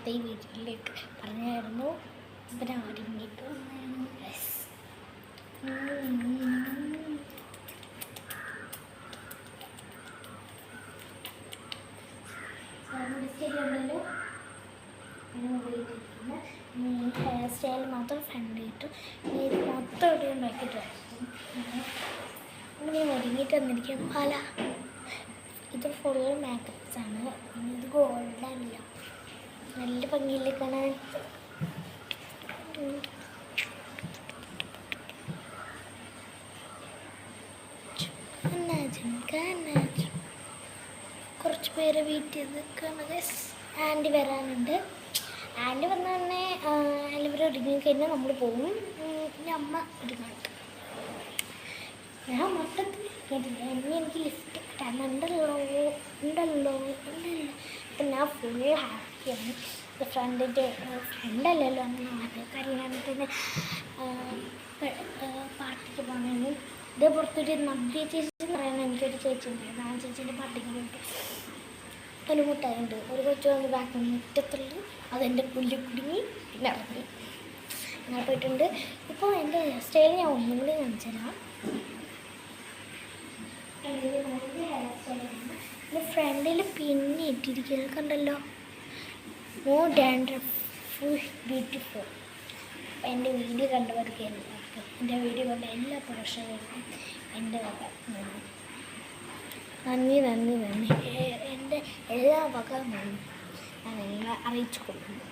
നേരത്തെ ഈ വീട്ടിലേക്ക് പറഞ്ഞായിരുന്നു. ഇവരെ ഒരുങ്ങിയിട്ട് വന്നായിരുന്നു. ഉണ്ടല്ലോ ഹെയർ സ്റ്റൈൽ മാത്രം ഫ്രണ്ട് ഇട്ടു. ഇത് മൊത്തം ഇവിടെ ഉണ്ടാക്കിയിട്ട് ഇങ്ങനെ ഒരുങ്ങിയിട്ട് വന്നിരിക്കും. പല ഇത് ഫുൾ മേക്കപ്സാണ്. ഇത് ഗോൾഡല്ല, നല്ല ഭംഗിയില്ലേ കാണാൻ. കുറച്ച് പേര് വെയിറ്റ് ചെയ്ത് നിൽക്കുകയാണ്. ആൻറ്റി വരാനുണ്ട്. ആൻറ്റി വന്ന തന്നെ എല്ലാവരും ഒരുങ്ങി കഴിഞ്ഞാൽ നമ്മൾ പോകും. പിന്നെ അമ്മ ഒരുങ്ങുന്നുണ്ട്. ഞാൻ മൊത്തത്തിൽ കേട്ടില്ല. ഇനി എനിക്ക് ലിഫ്റ്റ് കിട്ടാനുണ്ടല്ലോ ഉണ്ടല്ലോ. അപ്പം ഞാൻ ഫുൾ ഹാപ്പിയാണ്. ഫ്രണ്ടിൻ്റെ ഫ്രണ്ടല്ലല്ലോ അങ്ങനെ കല്യാണത്തിന് പാർട്ടിക്ക് പോകണമെങ്കിൽ ഇത് പുറത്തൊരു നവ്യ ചേച്ചി എന്ന് പറയുന്നത് എനിക്കൊരു ചേച്ചി ഉണ്ടായിരുന്നു. ആ ചേച്ചീൻ്റെ പാർട്ടിക്ക് പോയിട്ട് ഒരു മുട്ടായുണ്ട്. ഒരു കൊച്ചു വന്ന് ബാക്കിൽ മുറ്റത്തുള്ളൂ. അതെൻ്റെ പുല്ല് കുടുങ്ങി പിന്നെ ഇറങ്ങി. അങ്ങനെ പോയിട്ടുണ്ട്. ഇപ്പോൾ എൻ്റെ ഹെയർ സ്റ്റൈൽ ഞാൻ ഒന്നും കൂടി കാണിച്ചു തരാം. ഹെയർ സ്റ്റൈലാണ്. എൻ്റെ ഫ്രണ്ടിൽ പിന്നെ ഇട്ടിരിക്കുന്നത് കണ്ടല്ലോ. More dandruff, full beautiful. അപ്പം എൻ്റെ വീഡിയോ കണ്ടവർക്ക് എല്ലാവർക്കും, എൻ്റെ വീഡിയോ കണ്ട എല്ലാ പ്രേക്ഷകർക്കും എൻ്റെ വക നന്ദി. എൻ്റെ എല്ലാ വക ഞാൻ നിങ്ങളെ അറിയിച്ചു കൊടുക്കുന്നു.